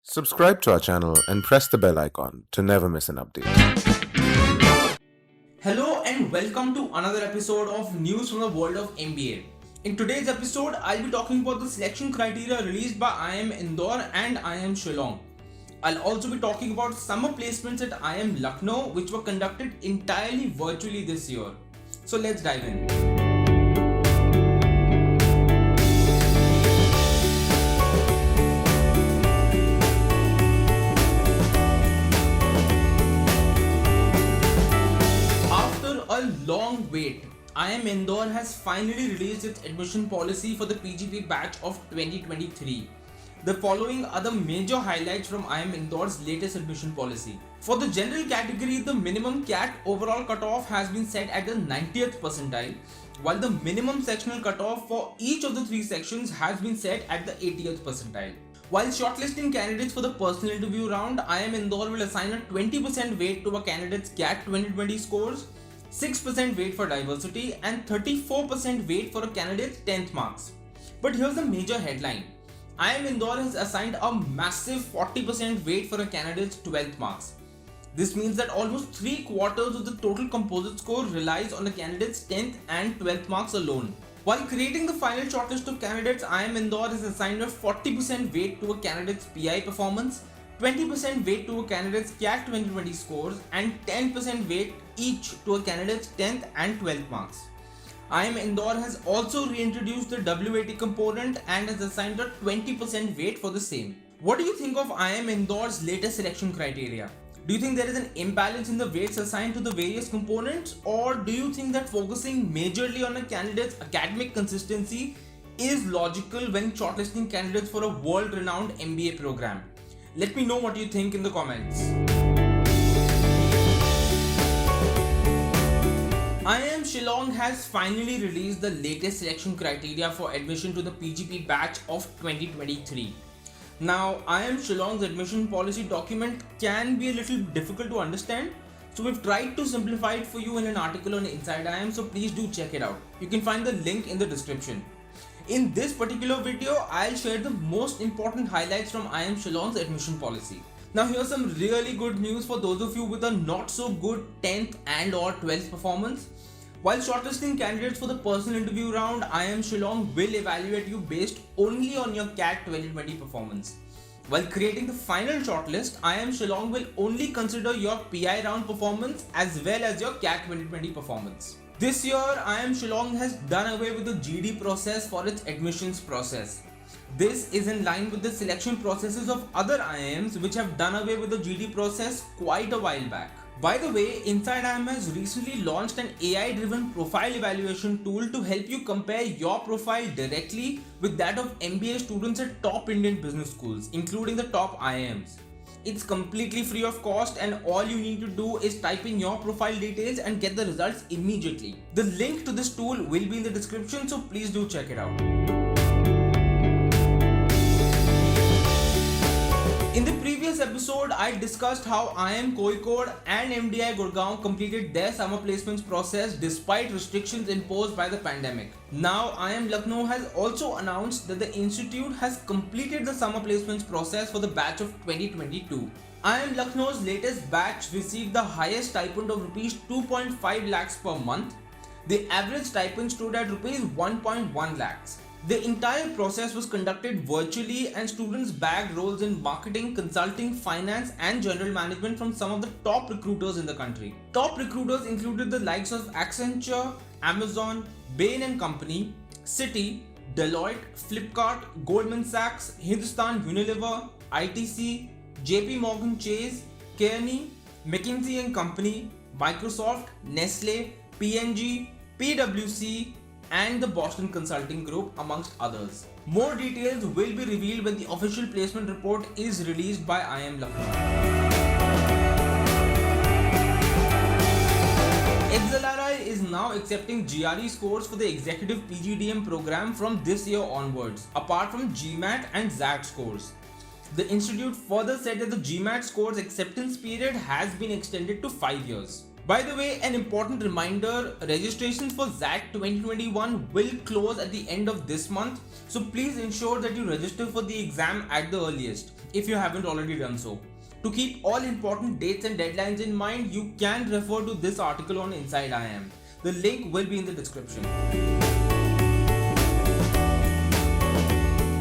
Subscribe to our channel and press the bell icon to never miss an update. Hello and welcome to another episode of News from the World of MBA. In today's episode, I'll be talking about the selection criteria released by IIM Indore and IIM Shillong. I'll also be talking about summer placements at IIM Lucknow, which were conducted entirely virtually this year. So let's dive in. After a long wait, IIM Indore has finally released its admission policy for the PGP batch of 2023. The following are the major highlights from IIM Indore's latest admission policy. For the general category, the minimum CAT overall cutoff has been set at the 90th percentile, while the minimum sectional cutoff for each of the three sections has been set at the 80th percentile. While shortlisting candidates for the personal interview round, IIM Indore will assign a 20% weight to a candidate's CAT 2020 scores, 6% weight for diversity, and 34% weight for a candidate's 10th marks. But here's the major headline. IIM Indore has assigned a massive 40% weight for a candidate's 12th marks. This means that almost 3/4 of the total composite score relies on the candidate's 10th and 12th marks alone. While creating the final shortlist of candidates, IIM Indore has assigned a 40% weight to a candidate's PI performance, 20% weight to a candidate's CAT 2020 scores, and 10% weight each to a candidate's 10th and 12th marks. IIM Indore has also reintroduced the W80 component and has assigned a 20% weight for the same. What do you think of IIM Indore's latest selection criteria? Do you think there is an imbalance in the weights assigned to the various components, or do you think that focusing majorly on a candidate's academic consistency is logical when shortlisting candidates for a world-renowned MBA program? Let me know what you think in the comments. IIM Shillong has finally released the latest selection criteria for admission to the PGP batch of 2023. Now, IIM Shillong's admission policy document can be a little difficult to understand, so we've tried to simplify it for you in an article on Inside IIM, so please do check it out. You can find the link in the description. In this particular video, I'll share the most important highlights from IIM Shillong's admission policy. Now here's some really good news for those of you with a not so good 10th and or 12th performance. While shortlisting candidates for the personal interview round, IIM Shillong will evaluate you based only on your CAT 2020 performance. While creating the final shortlist, IIM Shillong will only consider your PI round performance as well as your CAT 2020 performance. This year, IIM Shillong has done away with the GD process for its admissions process. This is in line with the selection processes of other IIMs which have done away with the GD process quite a while back. By the way, Inside IIM has recently launched an AI-driven profile evaluation tool to help you compare your profile directly with that of MBA students at top Indian business schools, including the top IIMs. It's completely free of cost, and all you need to do is type in your profile details and get the results immediately. The link to this tool will be in the description, so please do check it out. In the previous episode, I discussed how IIM Kozhikode and MDI Gurgaon completed their summer placements process despite restrictions imposed by the pandemic. Now, IIM Lucknow has also announced that the institute has completed the summer placements process for the batch of 2022. IIM Lucknow's latest batch received the highest stipend of Rs 2.5 lakhs per month. The average stipend stood at Rs 1.1 lakhs. The entire process was conducted virtually, and students bagged roles in marketing, consulting, finance, and general management from some of the top recruiters in the country. Top recruiters included the likes of Accenture, Amazon, Bain & Company, Citi, Deloitte, Flipkart, Goldman Sachs, Hindustan Unilever, ITC, JP Morgan Chase, Kearney, McKinsey & Company, Microsoft, Nestle, P&G, PwC, and the Boston Consulting Group, amongst others. More details will be revealed when the official placement report is released by IIM Lucknow. XLRI is now accepting GRE scores for the executive PGDM program from this year onwards, apart from GMAT and XAT scores. The institute further said that the GMAT scores acceptance period has been extended to 5 years. By the way, an important reminder, registrations for ZAC 2021 will close at the end of this month, so please ensure that you register for the exam at the earliest if you haven't already done so. To keep all important dates and deadlines in mind, you can refer to this article on Inside IIM. The link will be in the description.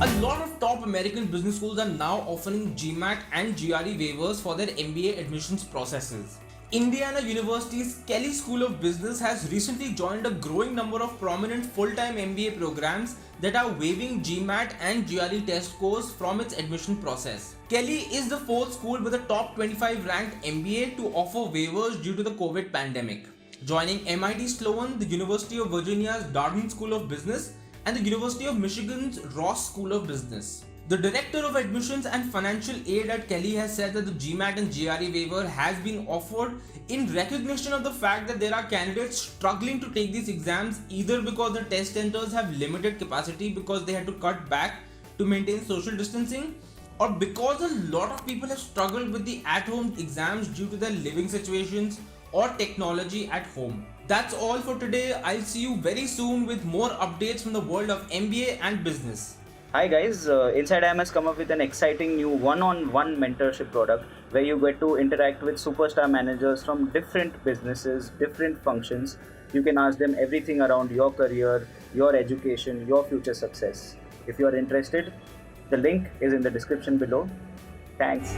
A lot of top American business schools are now offering GMAT and GRE waivers for their MBA admissions processes. Indiana University's Kelley School of Business has recently joined a growing number of prominent full-time MBA programs that are waiving GMAT and GRE test scores from its admission process. Kelley is the fourth school with a top 25 ranked MBA to offer waivers due to the COVID pandemic, joining MIT Sloan, the University of Virginia's Darden School of Business, and the University of Michigan's Ross School of Business. The Director of Admissions and Financial Aid at Kelley has said that the GMAT and GRE waiver has been offered in recognition of the fact that there are candidates struggling to take these exams either because the test centers have limited capacity because they had to cut back to maintain social distancing, or because a lot of people have struggled with the at-home exams due to their living situations or technology at home. That's all for today. I'll see you very soon with more updates from the world of MBA and business. Hi guys, Inside IIM has come up with an exciting new one-on-one mentorship product where you get to interact with superstar managers from different businesses, different functions. You can ask them everything around your career, your education, your future success. If you are interested, the link is in the description below. Thanks.